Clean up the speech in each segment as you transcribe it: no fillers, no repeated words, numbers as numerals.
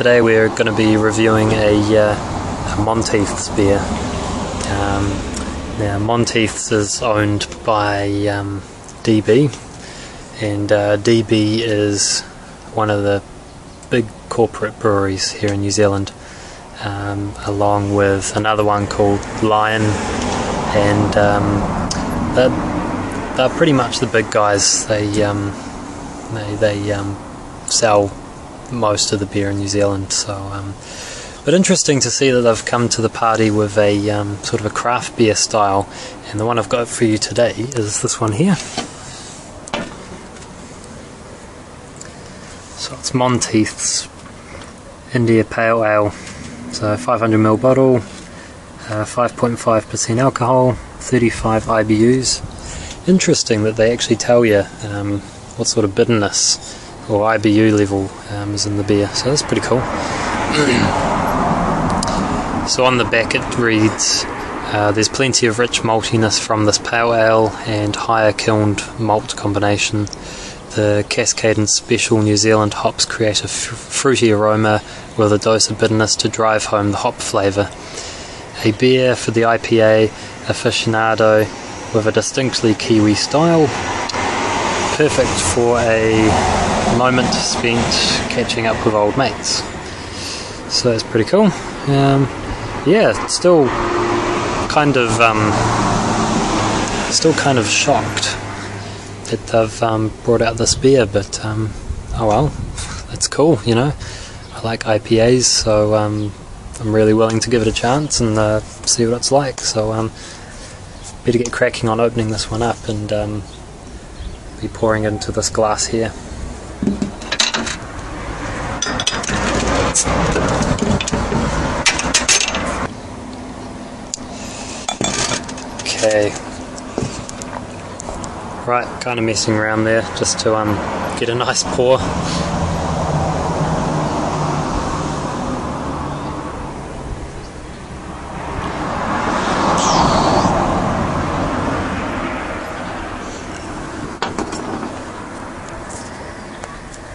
today we're going to be reviewing a Monteiths beer. Now Monteiths is owned by DB, and DB is one of the big corporate breweries here in New Zealand, along with another one called Lion, and they're pretty much the big guys. They sell most of the beer in New Zealand. So, but interesting to see that they've come to the party with a sort of a craft beer style, and the one I've got for you today is this one here. So it's Monteiths India Pale Ale. So 500ml bottle, 5.5% alcohol, 35 IBUs. Interesting that they actually tell you what sort of bitterness or IBU level is in the beer, so that's pretty cool. So on the back it reads, there's plenty of rich maltiness from this pale ale and higher kilned malt combination. The Cascade and Special New Zealand hops create a fruity aroma with a dose of bitterness to drive home the hop flavour. A beer for the IPA aficionado with a distinctly Kiwi style. Perfect for a moment spent catching up with old mates. So that's pretty cool. Yeah, still kind of shocked that they've brought out this beer, but oh well, that's cool, you know. I like IPAs, so I'm really willing to give it a chance and see what it's like. So better get cracking on opening this one up and be pouring into this glass here. Okay. Right, kind of messing around there just to get a nice pour.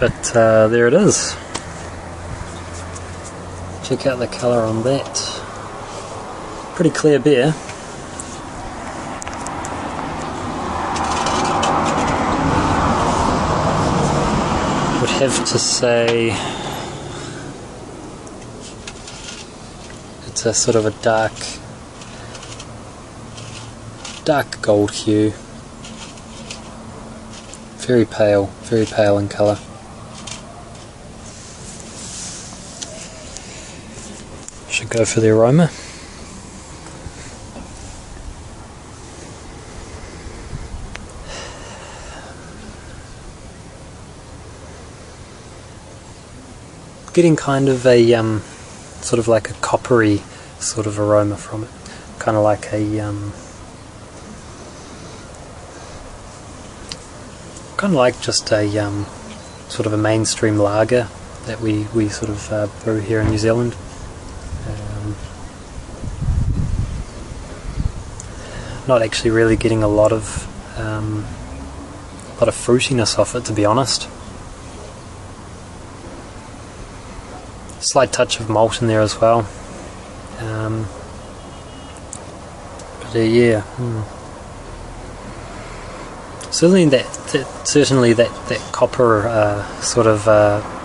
But there it is. Check out the colour on that. Pretty clear beer. Would have to say it's a sort of a dark gold hue. Very pale in colour. Should go for the aroma. Getting kind of a sort of like a coppery sort of aroma from it, kind of like a just a sort of a mainstream lager that we sort of brew here in New Zealand. Not actually really getting a lot of fruitiness off it, to be honest. Slight touch of malt in there as well. But yeah, certainly that copper sort of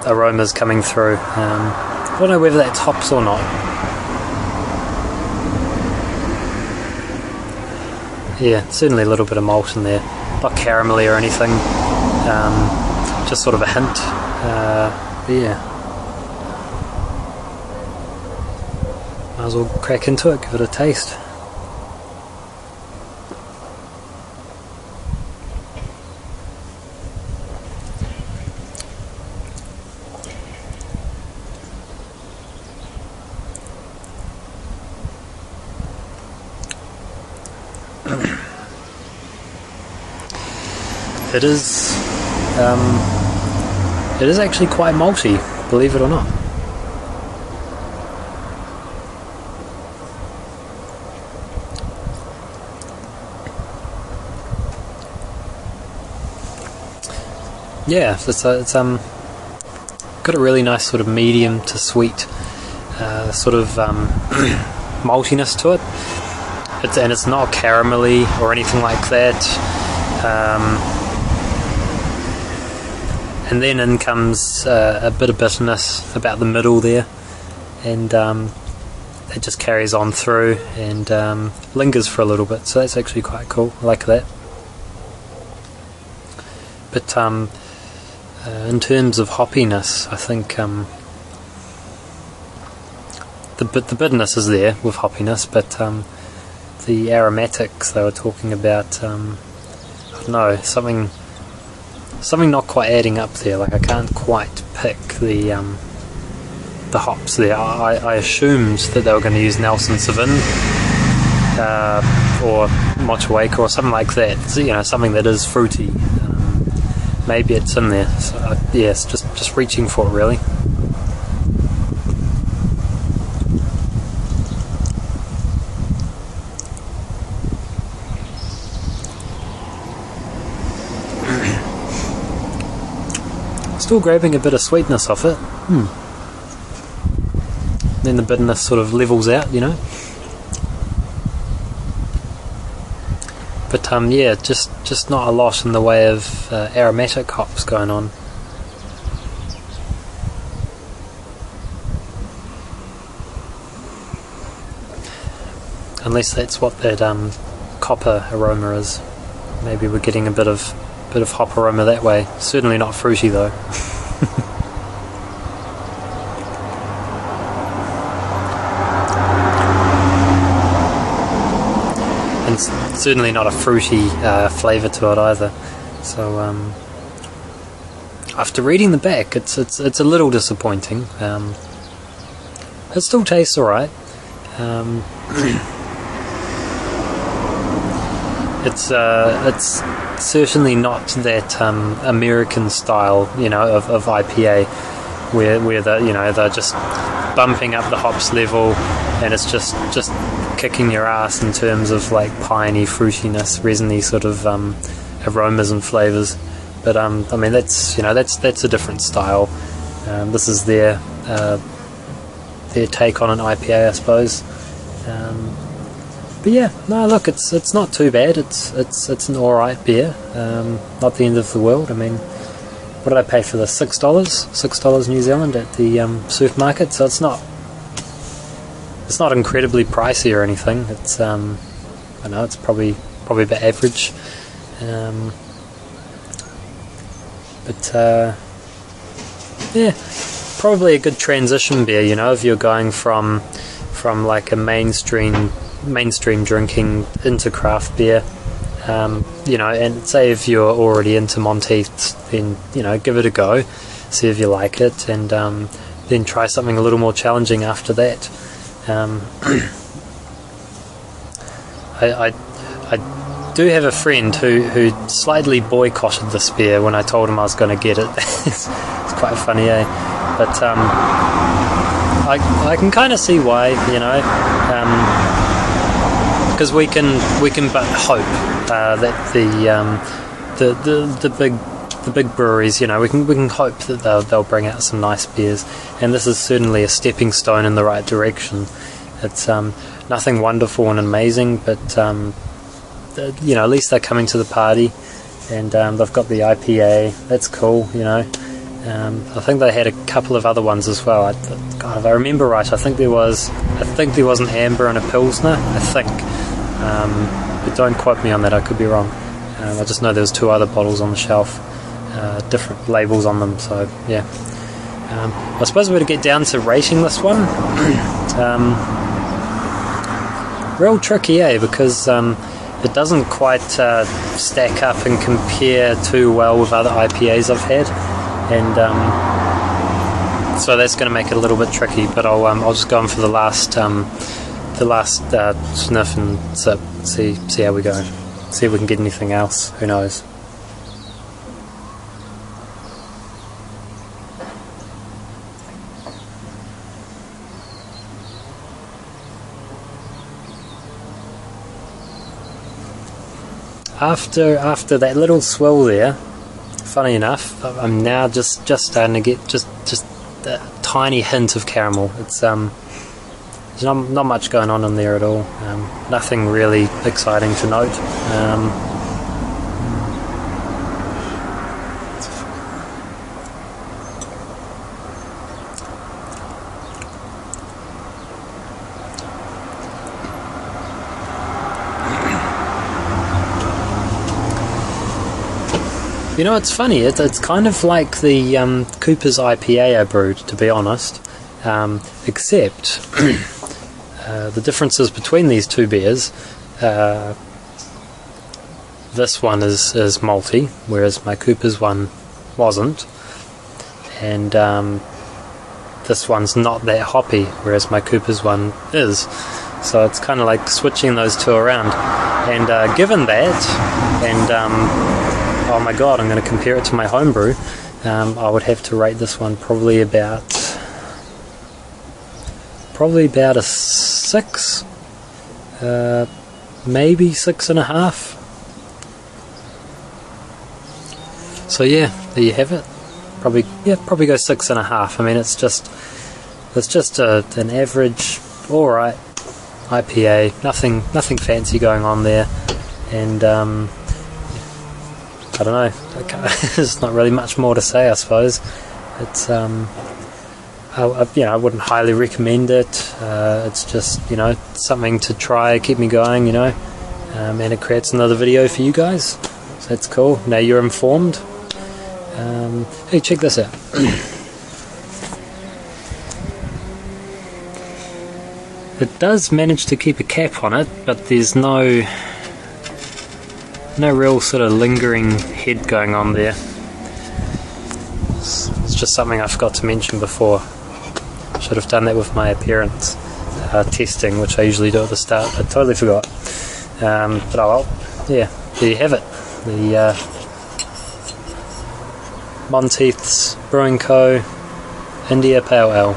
aroma's coming through. I don't know whether that's hops or not. Yeah, certainly a little bit of malt in there. Not caramelly or anything. Just sort of a hint. But yeah. Might as well crack into it, give it a taste. It is actually quite malty, believe it or not. Yeah, it's got a really nice sort of medium to sweet sort of maltiness to it. And it's not caramelly or anything like that. And then in comes a bit of bitterness about the middle there, and it just carries on through and lingers for a little bit, so that's actually quite cool. I like that. But in terms of hoppiness, I think the bitterness is there with hoppiness, but the aromatics they were talking about, I don't know, something not quite adding up there. Like I can't quite pick the hops there. I assumed that they were going to use Nelson Sauvin or Motueka or something like that. So, you know, something that is fruity. Maybe it's in there. So yes, just reaching for it really. Still grabbing a bit of sweetness off it. Then the bitterness sort of levels out, you know. But yeah, just not a lot in the way of aromatic hops going on. Unless that's what that copper aroma is. Maybe we're getting a bit of hop aroma that way. Certainly not fruity though. And certainly not a fruity flavour to it either. So after reading the back, it's a little disappointing. It still tastes alright. It's certainly not that American style, you know, of IPA, where they're just bumping up the hops level, and it's just kicking your ass in terms of like piney, fruitiness, resiny sort of aromas and flavors. But I mean that's a different style. This is their take on an IPA, I suppose. But yeah, no, look, it's not too bad. It's an alright beer. Not the end of the world. I mean, what did I pay for this? $6 New Zealand at the supermarket. So it's not incredibly pricey or anything. It's I know it's probably about average. But yeah, probably a good transition beer. You know, if you're going from like a mainstream drinking into craft beer, you know, and say if you're already into Monteiths, then you know, give it a go, see if you like it, and then try something a little more challenging after that. I do have a friend who slightly boycotted this beer when I told him I was going to get it. It's quite funny, eh? But I can kind of see why, you know. Because we can but hope that the big breweries, you know, we can hope that they'll bring out some nice beers, and this is certainly a stepping stone in the right direction. It's nothing wonderful and amazing, but you know, at least they're coming to the party, and they've got the IPA. That's cool, you know. I think they had a couple of other ones as well. God, if I remember right, I think there was an amber and a pilsner, I think. But don't quote me on that, I could be wrong. I just know there was 2 other bottles on the shelf, different labels on them, so yeah. I suppose we're to get down to rating this one. Real tricky, eh? Because it doesn't quite stack up and compare too well with other IPAs I've had, and so that's going to make it a little bit tricky. But I'll just go in for the last sniff and sip, see how we go, see if we can get anything else. Who knows? After that little swill there, funny enough, I'm now just starting to get just a tiny hint of caramel. It's there's not much going on in there at all. Nothing really exciting to note. You know, it's funny, it's kind of like the Cooper's IPA I brewed, to be honest, except the differences between these two beers, this one is malty, whereas my Cooper's one wasn't, and this one's not that hoppy, whereas my Cooper's one is. So it's kind of like switching those two around, and given that, and oh my god, I'm going to compare it to my homebrew. I would have to rate this one probably about a 6, maybe 6.5. So yeah, there you have it. Probably go 6.5. I mean, it's just an average, all right IPA. Nothing fancy going on there, and I don't know. There's not really much more to say, I suppose. It's I wouldn't highly recommend it. It's just something to try, keep me going, and it creates another video for you guys. So that's cool. Now you're informed. Hey, check this out. It does manage to keep a cap on it, but there's no real sort of lingering head going on there. It's just something I forgot to mention before. Should have done that with my appearance testing, which I usually do at the start. I totally forgot. But oh well, yeah, there you have it. The Monteiths Brewing Co. India Pale Ale.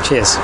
Cheers.